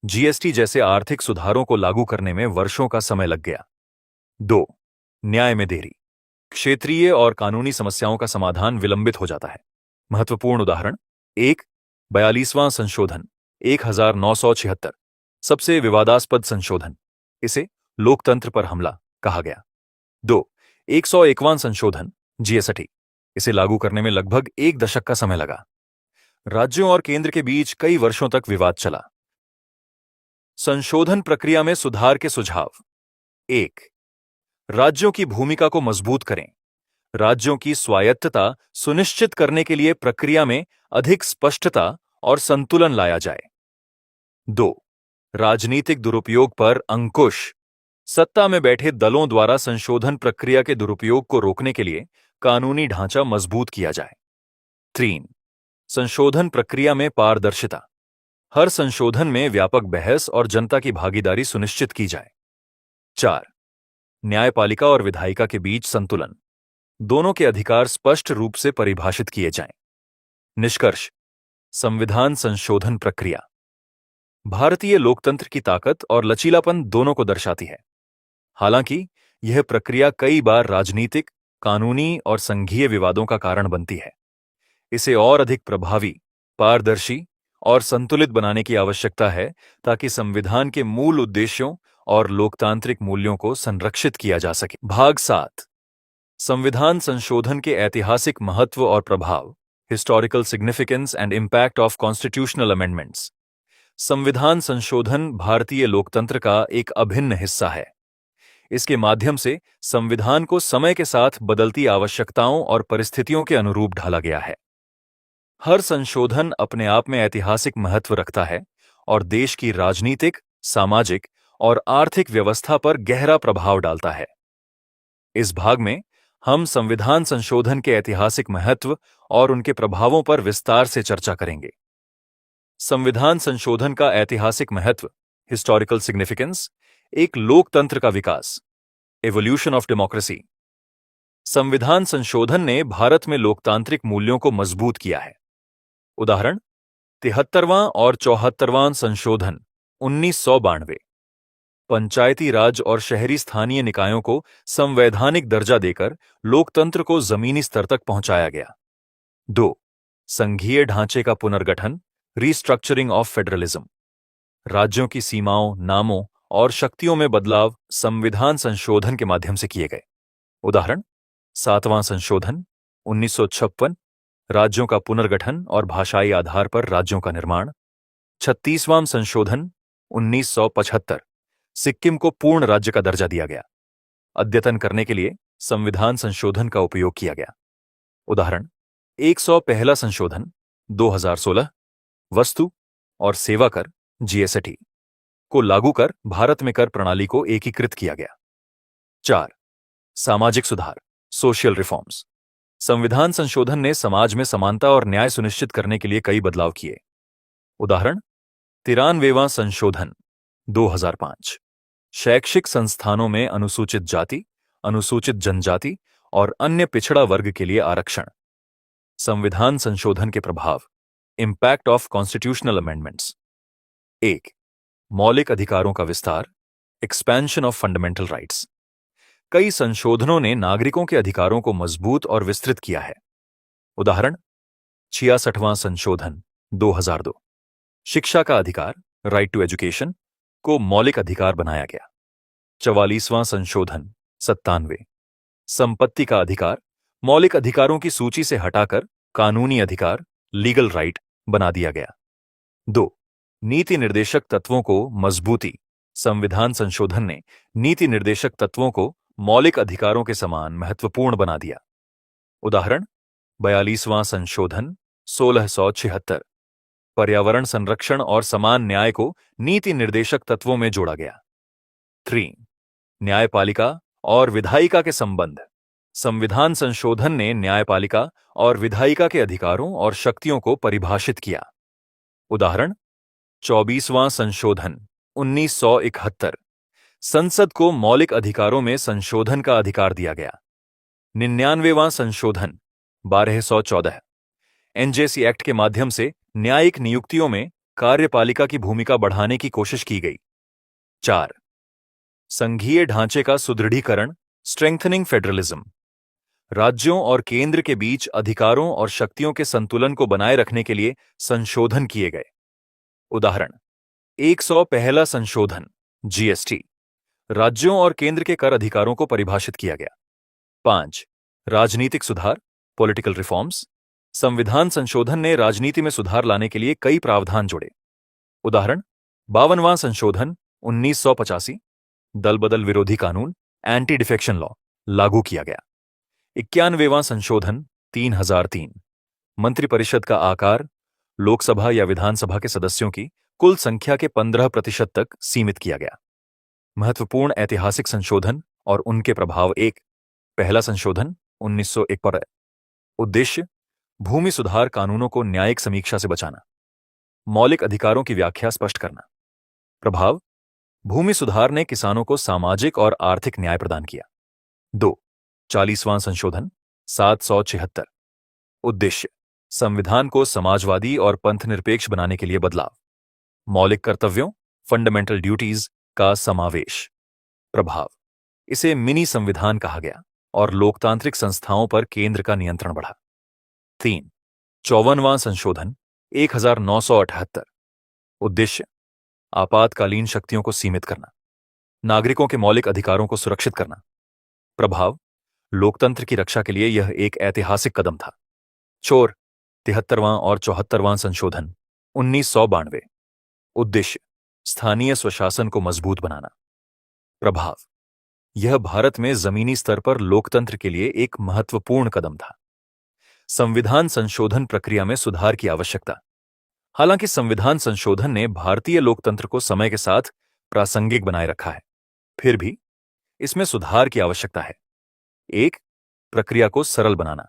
[SPEAKER 1] जीएसटी जैसे आर्थिक सुधारों को लागू करने में वर्षों का समय लग गया। 2. न्याय में देरी, क्षेत्रीय और कानूनी समस्याओं का समाधान विलंबित हो जाता है। महत्वपूर्ण उदाहरण: 1. 42वां संशोधन 1976, सबसे विवादास्पद संशोधन, इसे लोकतंत्र पर हमला कहा गया। 2. 101वां संशोधन जीएसटी, इसे लागू करने में लगभग 1 दशक का समय लगा। राज्यों और केंद्र के बीच कई वर्षों तक विवाद चला। संशोधन प्रक्रिया में सुधार के सुझाव: 1. राज्यों की भूमिका को मजबूत करें, राज्यों की स्वायत्तता सुनिश्चित करने के लिए प्रक्रिया में अधिक स्पष्टता और संतुलन लाया जाए। 2. राजनीतिक दुरुपयोग पर अंकुश, सत्ता में बैठे दलों द्वारा संशोधन प्रक्रिया के दुरुपयोग को रोकने के लिए कानूनी ढांचा मजबूत किया जाए। 3. संशोधन प्रक्रिया में पारदर्शिता, हर संशोधन में व्यापक बहस और जनता की भागीदारी सुनिश्चित की जाए। 4. न्यायपालिका और विधायिका के बीच संतुलन, दोनों के अधिकार स्पष्ट रूप से परिभाषित किए जाएं। निष्कर्ष: संविधान संशोधन प्रक्रिया भारतीय लोकतंत्र की ताकत और लचीलापन दोनों को दर्शाती है। हालांकि यह प्रक्रिया कई बार राजनीतिक, कानूनी और संघीय विवादों का कारण बनती है। इसे और अधिक प्रभावी, पारदर्शी और संतुलित बनाने की आवश्यकता है ताकि संविधान के मूल उद्देश्यों और लोकतांत्रिक मूल्यों को संरक्षित किया जा सके। भाग 7: संविधान संशोधन के ऐतिहासिक महत्व और प्रभाव, historical significance and impact of constitutional amendments. संविधान संशोधन भारतीय लोकतंत्र का एक अभिन्न हिस्सा है। इसके माध्यम से संविधान को समय के साथ बदलती आवश्यकताओं और परिस्थितियों के अनुरूप ढाला गया है। हर संशोधन अपने आप में ऐतिहासिक महत्व रखता है और देश की राजनीतिक, सामाजिक और आर्थिक व्यवस्था पर गहरा प्रभाव डालता है। इस भाग में हम संविधान संशोधन के ऐतिहासिक महत्व और उनके प्रभावों पर विस्तार से चर्चा करेंगे। संविधान संशोधन का ऐतिहासिक महत्व, हिस्टोरिकल सिग्निफिकेंस, एक लोकतंत्र का विकास, एवोल्यूशन ऑफ डेमोक्रेसी। संविधान संशोधन ने भारत में लोकतांत्रिक मूल्यों को मजबूत किया है। उदाहरण: 73वां और 74वां संशोधन 1992। पंचायती राज और शहरी स्थानीय निकायों को संवैधानिक दर्जा देकर लोकतंत्र को जमीनी स्तर तक पहुंचाया गया। 2. संघीय ढांचे का पुनर्गठन, रीस्ट्रक्चरिंग ऑफ फेडरलिज्म। राज्यों की सीमाओं, नामों और शक्तियों में बदलाव संविधान संशोधन के माध्यम से किए गए। उदाहरण: 7वां संशोधन 1956, राज्यों का पुनर्गठन और भाषाई आधार पर राज्यों का निर्माण। 36वां संशोधन 1975, सिक्किम को पूर्ण राज्य का दर्जा दिया गया। अद्यतन करने के लिए संविधान संशोधन का उपयोग किया गया। उदाहरण: 101 संशोधन 2016, वस्तु और सेवा कर जीएसटी को लागू कर भारत में कर प्रणाली को एकीकृत किया गया। 4. सामाजिक सुधार, सोशल रिफॉर्म्स। संविधान संशोधन ने समाज में समानता और न्याय सुनिश्चित करने के लिए कई बदलाव किए। उदाहरण: 93वां संशोधन 2005, शैक्षिक संस्थानों में अनुसूचित जाति, अनुसूचित जनजाति और अन्य पिछड़ा वर्ग के लिए आरक्षण। संविधान संशोधन के प्रभाव, इंपैक्ट ऑफ कॉन्स्टिट्यूशनल अमेंडमेंट्स। 1. मौलिक अधिकारों का विस्तार, एक्सपेंशन ऑफ फंडामेंटल राइट्स। कई संशोधनों ने नागरिकों के अधिकारों को मजबूत और विस्तृत किया है। उदाहरण: 66वां संशोधन 2002, शिक्षा का अधिकार, राइट टू एजुकेशन को मौलिक अधिकार बनाया गया। 44वां संशोधन 97, संपत्ति का अधिकार, मौलिक अधिकारों की सूची से हटाकर कानूनी अधिकार, लीगल राइट बना दिया गया। 2. नीति निर्देशक तत्वों को मजबूती। संविधान संशोधन ने नीति निर्देशक तत्वों को मौलिक अधिकारों के समान महत्वपूर्ण बना दिया। उदाहरण: 42वां संशोधन 1676, पर्यावरण संरक्षण और समान न्याय को नीति निर्देशक तत्वों में जोड़ा गया। 3. न्यायपालिका और विधायिका के संबंध। संविधान संशोधन ने न्यायपालिका और विधायिका के अधिकारों और शक्तियों को परिभाषित किया। उदाहरण: 24वां संशोधन 1971, संसद को मौलिक अधिकारों में संशोधन का अधिकार दिया गया। 99वां संशोधन 1214, एनजेसी एक्ट के माध्यम से न्यायिक नियुक्तियों में कार्यपालिका की भूमिका बढ़ाने की कोशिश की गई। 4. संघीय ढांचे का सुदृढ़ीकरण, स्ट्रेंथनिंग फेडरलिज्म। राज्यों और केंद्र के बीच अधिकारों और शक्तियों के संतुलन को बनाए रखने के लिए संशोधन किए गए। उदाहरण: 101 संशोधन जीएसटी, राज्यों और केंद्र के कर अधिकारों को परिभाषित किया गया। 5. राजनीतिक सुधार, पॉलिटिकल रिफॉर्म्स। संविधान संशोधन ने राजनीति में सुधार लाने के लिए कई प्रावधान जोड़े। उदाहरण: 52वां संशोधन 1985, दल बदल विरोधी कानून, एंटी डिफेक्शन लॉ लागू किया गया। 91वां संशोधन 3003, मंत्रिपरिषद का आकार लोकसभा या विधानसभा के सदस्यों की कुल संख्या के 15% तक सीमित किया गया। महत्वपूर्ण ऐतिहासिक संशोधन और उनके प्रभाव। 1. पहला संशोधन 1901 पर। उद्देश्य: भूमि सुधार कानूनों को न्यायिक समीक्षा से बचाना। मौलिक अधिकारों की व्याख्या स्पष्ट करना। प्रभाव: भूमि सुधार ने किसानों को सामाजिक और आर्थिक न्याय प्रदान किया। 2. 40वां संशोधन 776। उद्देश्य: संविधान को समाजवादी और पंथनिरपेक्ष बनाने के लिए बदलाव। मौलिक कर्तव्यों, फंडामेंटल ड्यूटीज का समावेश। प्रभाव: इसे मिनी संविधान कहा गया और लोकतांत्रिक संस्थाओं पर केंद्र का नियंत्रण बढ़ा। 3. 54वां संशोधन 1978। उद्देश्य: आपातकालीन शक्तियों को सीमित करना, नागरिकों के मौलिक अधिकारों को सुरक्षित करना। प्रभाव: लोकतंत्र की रक्षा के लिए यह एक ऐतिहासिक कदम था। 4. 73वां और 74वां संशोधन 1992। उद्देश्य: स्थानीय स्वशासन को मजबूत बनाना। प्रभाव: यह भारत में जमीनी स्तर पर लोकतंत्र के लिए एक महत्वपूर्ण कदम था। संविधान संशोधन प्रक्रिया में सुधार की आवश्यकता। हालांकि संविधान संशोधन ने भारतीय लोकतंत्र को समय के साथ प्रासंगिक बनाए रखा है, फिर भी इसमें सुधार की आवश्यकता है। 1. प्रक्रिया को सरल बनाना।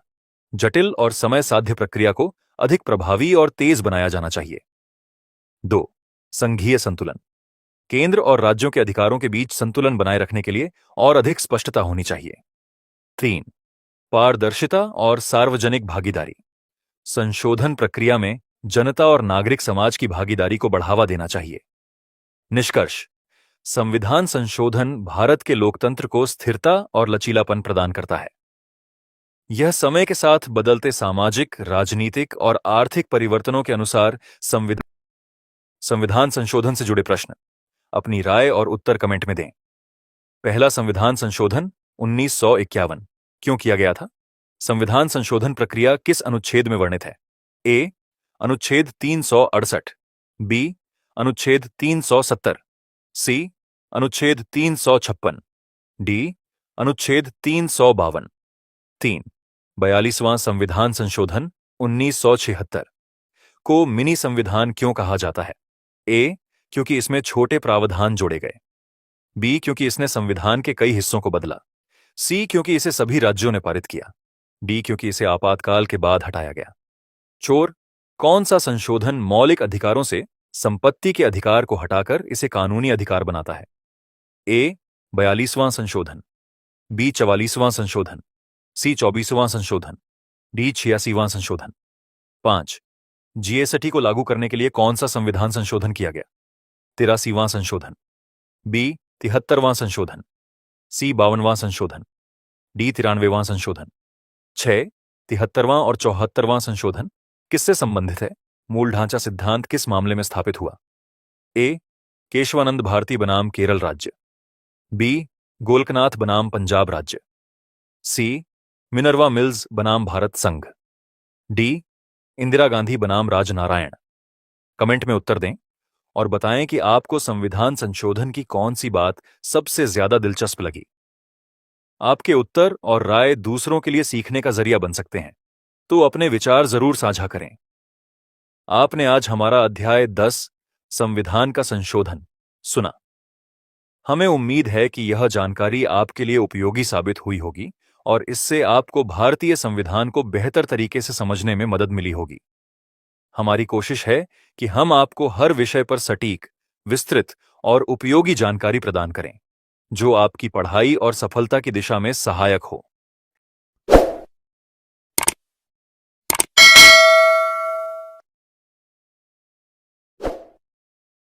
[SPEAKER 1] जटिल और समय साध्य प्रक्रिया को अधिक प्रभावी और तेज बनाया जाना चाहिए। 2. संघीय संतुलन। केंद्र और राज्यों के अधिकारों के बीच संतुलन बनाए रखने के लिए और अधिक स्पष्टता होनी चाहिए। 3. पारदर्शिता और सार्वजनिक भागीदारी। संशोधन प्रक्रिया में जनता और नागरिक समाज की भागीदारी को बढ़ावा देना चाहिए। निष्कर्ष: संविधान संशोधन भारत के लोकतंत्र को स्थिरता और लचीलापन प्रदान करता है। यह समय के साथ बदलते सामाजिक, राजनीतिक और आर्थिक परिवर्तनों के अनुसार संविधान संशोधन से जुड़े प्रश्न अपनी राय और उत्तर कमेंट में दें। पहला संविधान संशोधन 1951 क्यों किया गया था? संविधान संशोधन प्रक्रिया किस अनुच्छेद में वर्णित है? ए. अनुच्छेद 368, बी. अनुच्छेद 370, सी. अनुच्छेद 356, डी. अनुच्छेद 352। 3. 42वां संविधान संशोधन 1976 को मिनी संविधान क्यों कहा जाता है? ए. क्योंकि इसमें छोटे प्रावधान जोड़े गए, बी. क्योंकि इसने संविधान के कई हिस्सों को बदला, सी. क्योंकि इसे सभी राज्यों ने पारित किया, डी. क्योंकि इसे आपातकाल के बाद हटाया गया। चोर: कौन सा संशोधन मौलिक अधिकारों से संपत्ति के अधिकार को हटाकर इसे कानूनी अधिकार बनाता है? ए. 42वां संशोधन, बी. 44वां संशोधन, सी. 24वां संशोधन, डी. 86वां संशोधन। 5. जीएसटी को लागू करने के लिए कौन सा संविधान संशोधन किया गया? 83वां संशोधन, बी. 73वां संशोधन, सी. 52वां संशोधन, डी. 93वां संशोधन। 6. 73वां और 74वां संशोधन किससे संबंधित है? मूल ढांचा सिद्धांत किस मामले में स्थापित हुआ? ए. केशवानंद भारती बनाम केरल राज्य, बी. गोलकनाथ बनाम पंजाब राज्य, सी. मिनर्वा मिल्स बनाम भारत संघ, डी. इंदिरा गांधी बनाम राजनारायण। कमेंट में उत्तर दें और बताएं कि आपको संविधान संशोधन की कौन सी बात सबसे ज्यादा दिलचस्प लगी। आपके उत्तर और राय दूसरों के लिए सीखने का जरिया बन सकते हैं, तो अपने विचार जरूर साझा करें। आपने आज हमारा अध्याय 10 संविधान का संशोधन सुना। हमें उम्मीद है कि यह जानकारी आपके लिए उपयोगी साबित हुई होगी और इससे आपको भारतीय संविधान को बेहतर तरीके से समझने में मदद मिली होगी। हमारी कोशिश है कि हम आपको हर विषय पर सटीक, विस्तृत और उपयोगी जानकारी प्रदान करें, जो आपकी पढ़ाई और सफलता की दिशा में सहायक हो।